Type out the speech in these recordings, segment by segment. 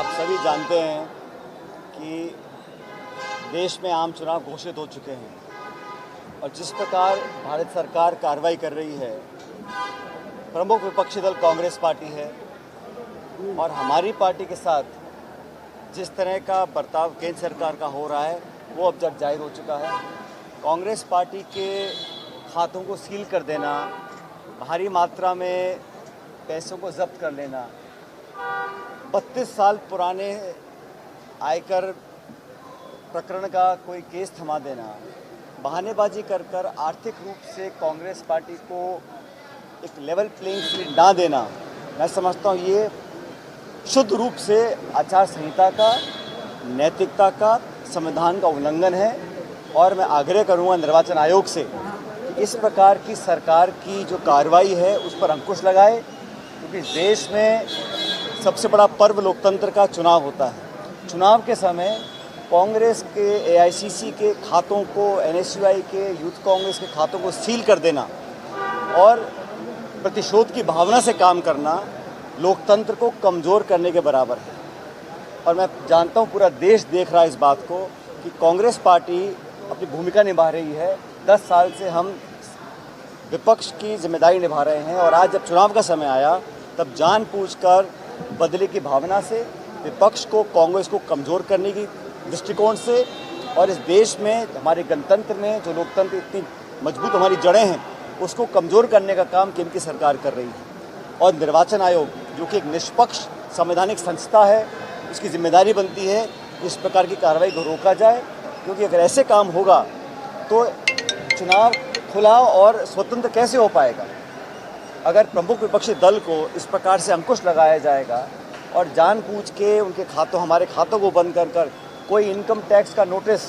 आप सभी जानते हैं कि देश में आम चुनाव घोषित हो चुके हैं और जिस प्रकार भारत सरकार कार्रवाई कर रही है, प्रमुख विपक्षी दल कांग्रेस पार्टी है और हमारी पार्टी के साथ जिस तरह का बर्ताव केंद्र सरकार का हो रहा है वो अब जग जाहिर हो चुका है। कांग्रेस पार्टी के खातों को सील कर देना, भारी मात्रा में पैसों को जब्त कर लेना, 32 साल पुराने आयकर प्रकरण का कोई केस थमा देना, बहानेबाजी कर कर आर्थिक रूप से कांग्रेस पार्टी को एक लेवल प्लेइंग फील्ड ना देना, मैं समझता हूँ ये शुद्ध रूप से आचार संहिता का, नैतिकता का, संविधान का उल्लंघन है। और मैं आग्रह करूँगा निर्वाचन आयोग से कि इस प्रकार की सरकार की जो कार्रवाई है उस पर अंकुश लगाए, क्योंकि देश में सबसे बड़ा पर्व लोकतंत्र का चुनाव होता है। चुनाव के समय कांग्रेस के, एआईसीसी के खातों को, एनएसयूआई के, यूथ कांग्रेस के खातों को सील कर देना और प्रतिशोध की भावना से काम करना लोकतंत्र को कमज़ोर करने के बराबर है। और मैं जानता हूँ पूरा देश देख रहा है इस बात को कि कांग्रेस पार्टी अपनी भूमिका निभा रही है। 10 साल से हम विपक्ष की जिम्मेदारी निभा रहे हैं और आज जब चुनाव का समय आया तब जानबूझकर बदले की भावना से विपक्ष को, कांग्रेस को कमज़ोर करने की दृष्टिकोण से और इस देश में, हमारे गणतंत्र में जो लोकतंत्र इतनी मजबूत हमारी जड़ें हैं उसको कमज़ोर करने का काम केंद्र की सरकार कर रही है। और निर्वाचन आयोग जो कि एक निष्पक्ष संवैधानिक संस्था है, उसकी जिम्मेदारी बनती है इस प्रकार की कार्रवाई को रोका जाए, क्योंकि अगर ऐसे काम होगा तो चुनाव खुला और स्वतंत्र कैसे हो पाएगा। अगर प्रमुख विपक्षी दल को इस प्रकार से अंकुश लगाया जाएगा और जानबूझ के उनके खातों, हमारे खातों को बंद कर कर कोई इनकम टैक्स का नोटिस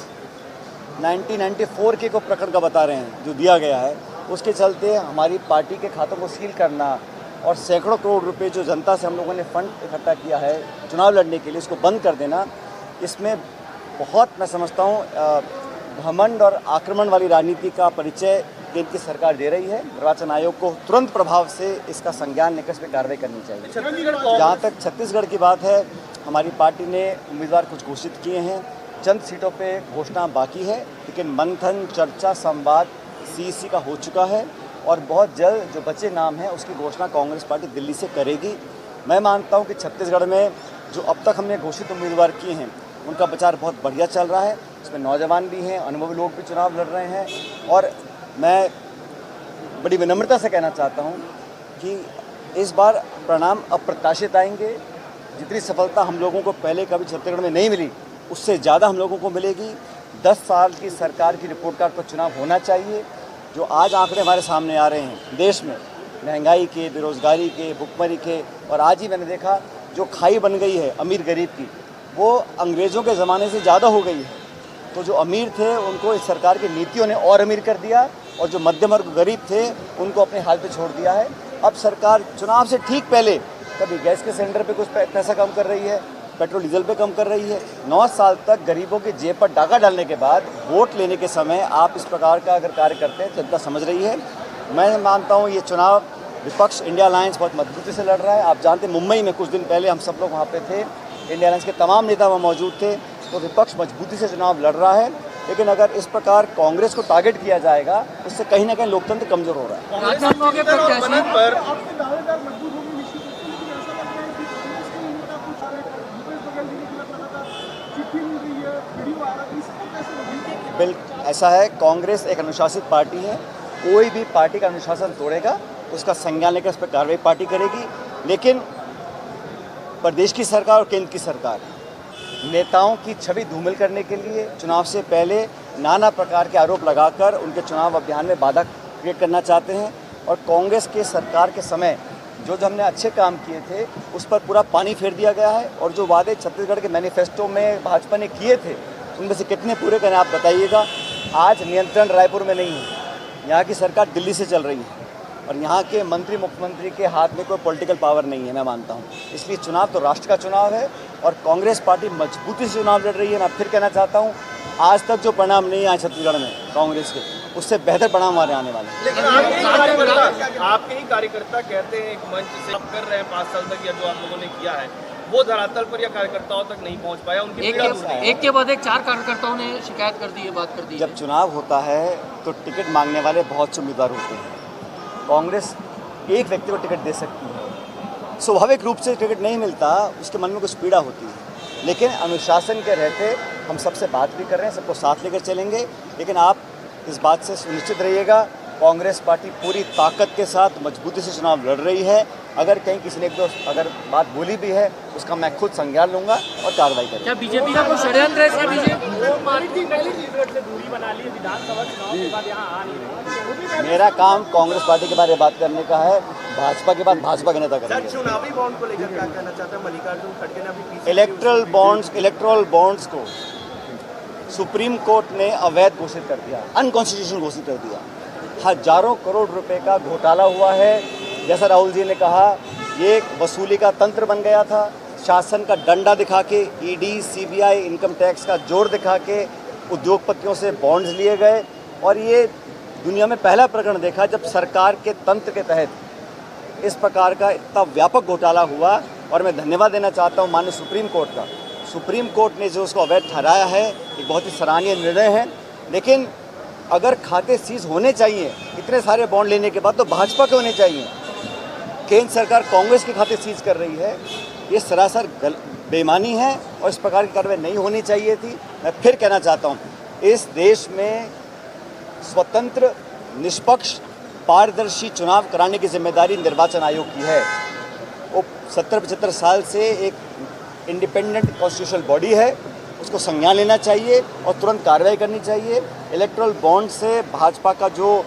1994 के को प्रकरण का बता रहे हैं जो दिया गया है, उसके चलते हमारी पार्टी के खातों को सील करना और सैकड़ों करोड़ रुपए जो जनता से हम लोगों ने फंड इकट्ठा किया है चुनाव लड़ने के लिए, इसको बंद कर देना, इसमें बहुत, मैं समझता हूँ, घमंड और आक्रमण वाली राजनीति का परिचय केंद्र की सरकार दे रही है। निर्वाचन आयोग को तुरंत प्रभाव से इसका संज्ञान लेकर इस पर कार्रवाई करनी चाहिए। जहाँ तक छत्तीसगढ़ की बात है, हमारी पार्टी ने उम्मीदवार कुछ घोषित किए हैं, चंद सीटों पे घोषणा बाकी है, लेकिन मंथन, चर्चा, संवाद सीईसी का हो चुका है और बहुत जल्द जो बचे नाम हैं उसकी घोषणा कांग्रेस पार्टी दिल्ली से करेगी। मैं मानता हूँ कि छत्तीसगढ़ में जो अब तक हमने घोषित उम्मीदवार किए हैं उनका प्रचार बहुत बढ़िया चल रहा है। इसमें नौजवान भी हैं, अनुभवी लोग भी चुनाव लड़ रहे हैं और मैं बड़ी विनम्रता से कहना चाहता हूँ कि इस बार परिणाम अप्रत्याशित आएंगे। जितनी सफलता हम लोगों को पहले कभी छत्तीसगढ़ में नहीं मिली उससे ज़्यादा हम लोगों को मिलेगी। 10 साल की सरकार की रिपोर्ट कार्ड पर चुनाव होना चाहिए। जो आज आंकड़े हमारे सामने आ रहे हैं देश में महंगाई के, बेरोज़गारी के, भुखमरी के, और आज ही मैंने देखा जो खाई बन गई है अमीर गरीब की, वो अंग्रेज़ों के ज़माने से ज़्यादा हो गई है। तो जो अमीर थे उनको इस सरकार की नीतियों ने और अमीर कर दिया और जो मध्यम वर्ग गरीब थे उनको अपने हाल पे छोड़ दिया है। अब सरकार चुनाव से ठीक पहले कभी गैस के सिलेंडर पे कुछ पैसा कम कर रही है, पेट्रोल डीजल पे कम कर रही है। 9 साल तक गरीबों के जेब पर डाका डालने के बाद वोट लेने के समय आप इस प्रकार का अगर कार्य करते हैं, जनता समझ रही है। मैं मानता हूँ ये चुनाव विपक्ष इंडिया अलायंस बहुत मजबूती से लड़ रहा है। आप जानते हैं मुंबई में कुछ दिन पहले हम सब लोग वहाँ पे थे, इंडिया अलायंस के तमाम नेता वहाँ मौजूद थे। तो विपक्ष मजबूती से चुनाव लड़ रहा है, लेकिन अगर इस प्रकार कांग्रेस को टारगेट किया जाएगा उससे कहीं ना कहीं लोकतंत्र कमजोर हो रहा है। बिल्कुल ऐसा है, कांग्रेस एक अनुशासित पार्टी है, कोई भी पार्टी का अनुशासन तोड़ेगा उसका संज्ञान लेकर उस पर कार्रवाई पार्टी करेगी। लेकिन प्रदेश की सरकार और केंद्र की सरकार नेताओं की छवि धूमिल करने के लिए चुनाव से पहले नाना प्रकार के आरोप लगाकर उनके चुनाव अभियान में बाधा क्रिएट करना चाहते हैं। और कांग्रेस के सरकार के समय जो हमने अच्छे काम किए थे उस पर पूरा पानी फेर दिया गया है और जो वादे छत्तीसगढ़ के मैनिफेस्टो में भाजपा ने किए थे उनमें से कितने पूरे करें आप बताइएगा। आज नियंत्रण रायपुर में नहीं है, यहाँ की सरकार दिल्ली से चल रही है और यहाँ के मंत्री, मुख्यमंत्री के हाथ में कोई पॉलिटिकल पावर नहीं है, मैं मानता हूँ। इसलिए चुनाव तो राष्ट्र का चुनाव है और कांग्रेस पार्टी मजबूती से चुनाव लड़ रही है। मैं फिर कहना चाहता हूँ, आज तक जो परिणाम नहीं आए छत्तीसगढ़ में कांग्रेस के, उससे बेहतर परिणाम हमारे आने वाले हैं। लेकिन आपके ही कार्यकर्ता कहते हैं एक मंच से आप कर रहे हैं 5 साल तक, या जो आप लोगों ने किया है वो धरातल पर या कार्यकर्ताओं तक नहीं पहुंच पाया, उनकी एक के बाद एक 4 कार्यकर्ताओं ने शिकायत कर दी है, बात कर दी है। जब चुनाव होता है तो टिकट मांगने वाले बहुत से उम्मीदवार होते हैं। कांग्रेस एक व्यक्ति को टिकट दे सकती है, स्वाभाविक रूप से टिकट नहीं मिलता, उसके मन में कुछ पीड़ा होती है, लेकिन अनुशासन के रहते हम सबसे बात भी कर रहे हैं, सबको साथ लेकर चलेंगे। लेकिन आप इस बात से सुनिश्चित रहिएगा, कांग्रेस पार्टी पूरी ताकत के साथ मजबूती से चुनाव लड़ रही है। अगर कहीं किसी ने अगर बात बोली भी है, उसका मैं खुद संज्ञान लूंगा और कार्रवाई करूंगा। क्या बीजेपी का कोई षड्यंत्र है इसमें? मेरा काम कांग्रेस पार्टी के बारे में बात करने का है, भाजपा के बाद भाजपा के नेता करेंगे। चुनावी बॉन्ड को लेकर क्या कहना चाहते हैं मल्लिकार्जुन खड़गे ने अभी? इलेक्ट्रल बॉन्ड्स को सुप्रीम कोर्ट ने अवैध घोषित कर दिया, अनकॉन्स्टिट्यूशनल घोषित कर दिया। हजारों करोड़ रुपए का घोटाला हुआ है। जैसा राहुल जी ने कहा, ये एक वसूली का तंत्र बन गया था। शासन का डंडा दिखा के, ईडी, सीबीआई, इनकम टैक्स का जोर दिखा के उद्योगपतियों से बॉन्ड्स लिए गए, और ये दुनिया में पहला प्रकरण देखा जब सरकार के तंत्र के तहत इस प्रकार का इतना व्यापक घोटाला हुआ। और मैं धन्यवाद देना चाहता हूँ माननीय सुप्रीम कोर्ट का। सुप्रीम कोर्ट ने जो उसको अवैध ठहराया है, एक बहुत ही सराहनीय निर्णय है। लेकिन अगर खाते सीज होने चाहिए इतने सारे बॉन्ड लेने के बाद, तो भाजपा के होने चाहिए। केंद्र सरकार कांग्रेस के खाते सीज कर रही है, ये सरासर बेईमानी है और इस प्रकार की कार्रवाई नहीं होनी चाहिए थी। मैं फिर कहना चाहता हूँ, इस देश में स्वतंत्र, निष्पक्ष, पारदर्शी चुनाव कराने की जिम्मेदारी निर्वाचन आयोग की है। वो 70-75 साल से एक इंडिपेंडेंट कॉन्स्टिट्यूशनल बॉडी है, उसको संज्ञान लेना चाहिए और तुरंत कार्रवाई करनी चाहिए। इलेक्ट्रल बॉन्ड से भाजपा का जो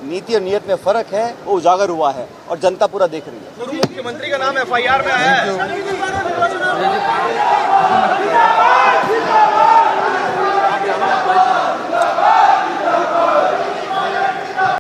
नीति और नियत में फर्क है वो उजागर हुआ है और जनता पूरा देख रही है। पूर्व मुख्यमंत्री का नाम FIR में आया है।